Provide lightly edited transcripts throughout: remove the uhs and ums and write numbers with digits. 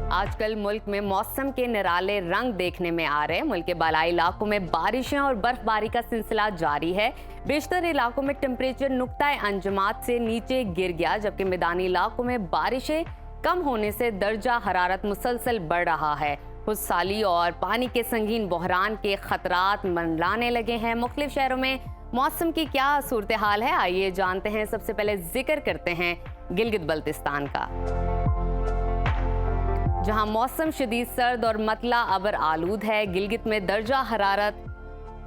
आजकल मुल्क में मौसम के निराले रंग देखने में आ रहे हैं। मुल्क के बालाई इलाकों में बारिशें और बर्फबारी का सिलसिला जारी है। बेशतर इलाकों में टेम्परेचर नुक्ताए अंजमात से नीचे गिर गया, जबकि मैदानी इलाकों में बारिशें कम होने से दर्जा हरारत मुसलसल बढ़ रहा है। खुशहाली और पानी के संगीन बहरान के खतरात मंडराने लगे हैं। मुख्तलिफ शहरों में मौसम की क्या सूरत हाल है, आइए जानते हैं। सबसे पहले जिक्र करते हैं गिलगित बल्तिस्तान का, जहां मौसम शदीद सर्द और मतला अबर आलूद है। गिलगित में दर्जा हरारत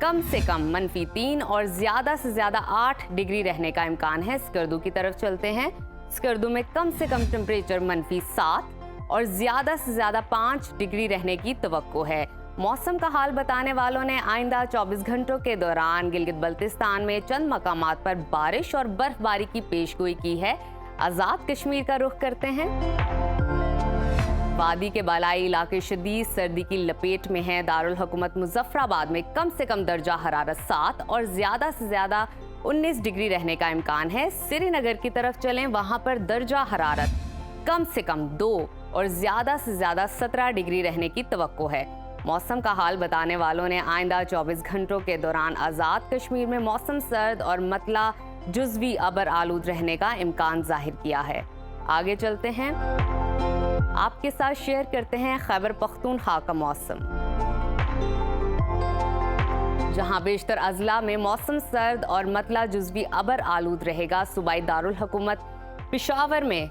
कम से कम -3 और ज्यादा से ज्यादा 8 डिग्री रहने का इम्कान है। स्कर्दू की तरफ चलते हैं। स्कर्दू में कम से कम टेम्परेचर -7 और ज्यादा से ज्यादा 5 डिग्री रहने की तवक्को है। मौसम का हाल बताने वालों ने आइंदा 24 घंटों के दौरान गिलगित बल्तिस्तान में चंद मकामात पर बारिश और बर्फबारी की पेशगोई की है। आजाद कश्मीर का रुख करते हैं। वादी के बालाई इलाके शदीद सर्दी की लपेट में हैं। दारुल हुकूमत मुजफ्फराबाद में कम से कम दर्जा हरारत 7 और ज्यादा से ज्यादा 19 डिग्री रहने का इम्कान है। श्रीनगर की तरफ चलें, वहां पर दर्जा हरारत कम से कम 2 और ज्यादा से ज्यादा 17 डिग्री रहने की तवक्को है। मौसम का हाल बताने वालों ने आइंदा 24 घंटों के दौरान आजाद कश्मीर में मौसम सर्द और मतला जुज़वी अबर आलूद रहने का इम्कान जाहिर किया है। आगे चलते हैं, आपके साथ शेयर करते हैं खैबर पख्तूनख्वा का मौसम, जहां बेशतर अजला में मौसम सर्द और मतला जुज़वी अबर आलूद रहेगा। सूबाई दारुल हुकूमत पेशावर में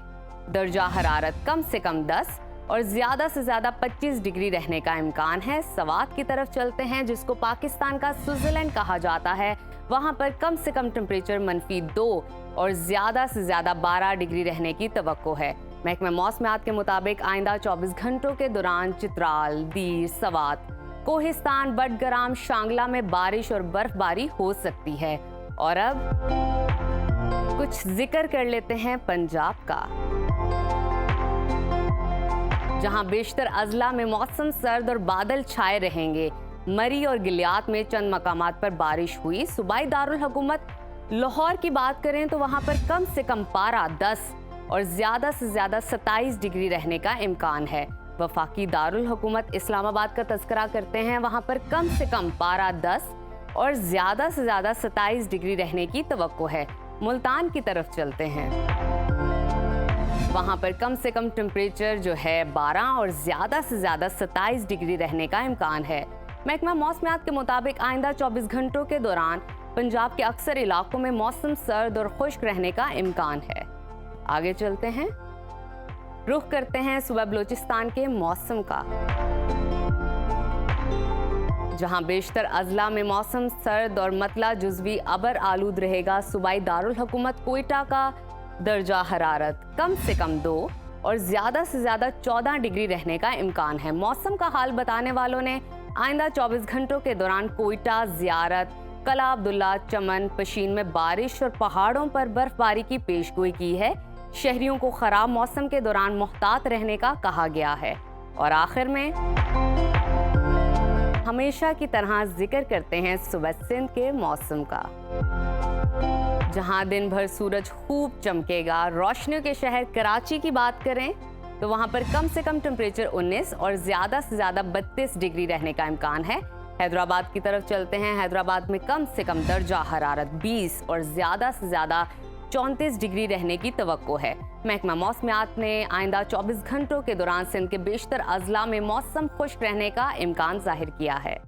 दर्जा हरारत कम से कम 10 और ज्यादा से ज्यादा 25 डिग्री रहने का इम्कान है। सवात की तरफ चलते हैं, जिसको पाकिस्तान का स्विट्जरलैंड कहा जाता है। वहां पर कम से कम टेम्परेचर -2 और ज्यादा से ज्यादा 12 डिग्री रहने की तवक्को है। महकमा मौसमियात के मुताबिक आइंदा 24 घंटों के दौरान चित्राल, दीर, सवात, कोहिस्तान, बडगराम, शांगला में बारिश और बर्फबारी हो सकती है। और अब कुछ जिक्र कर लेते हैं पंजाब का, जहां बेशतर अजला में मौसम सर्द और बादल छाए रहेंगे। मरी और गिलियात में चंद मकामात पर बारिश हुई। सूबाई दारुल हुकूमत लाहौर की बात करें तो वहां पर कम से कम पारा 10 और ज्यादा से ज्यादा 27 डिग्री रहने का इम्कान है। वफाकी दारुल हुकूमत इस्लामाबाद का तस्करा करते हैं, वहां पर कम से कम पारा 10 और ज्यादा से ज्यादा 27 डिग्री रहने की तवक्को है। मुल्तान की तरफ चलते हैं, वहां पर कम से कम टेम्परेचर जो है 12 और ज्यादा से ज्यादा 27 डिग्री रहने का इम्कान है। महकमा मौसमियात के मुताबिक आइंदा 24 घंटों के दौरान पंजाब के अक्सर इलाकों में मौसम सर्द और खुश्क रहने का इम्कान है। आगे चलते हैं, रुख करते हैं सूबा बलूचिस्तान के मौसम का, जहां बेशतर अजला में मौसम सर्द और मतला जुज़वी अबर आलूद रहेगा। सूबाई दारुल हुकूमत कोयटा का दर्जा हरारत कम से कम 2 और ज्यादा से ज्यादा 14 डिग्री रहने का इम्कान है। मौसम का हाल बताने वालों ने आइंदा 24 घंटों के दौरान कोयटा, ज़ियारत, कला अब्दुल्ला, चमन, पशीन में बारिश और पहाड़ों पर बर्फबारी की पेशगोई की है। शहरियों को खराब मौसम के दौरान मुहतात रहने का कहा गया है। और आखिर में हमेशा की तरह जिक्र करते हैं सुबह सिंध के मौसम का, जहां दिन भर सूरज खूब चमकेगा। रोशनियों के शहर कराची की बात करें तो वहां पर कम से कम टेम्परेचर 19 और ज्यादा से ज्यादा 32 डिग्री रहने का इम्कान है। हैदराबाद की तरफ चलते हैं। हैदराबाद में कम से कम दर्जा हरारत 20 और ज्यादा से ज्यादा 34 डिग्री रहने की तवक्को है। महकमा मौसमियात ने आइंदा 24 घंटों के दौरान सिंध के बेशतर अजला में मौसम खुश्क रहने का इम्कान जाहिर किया है।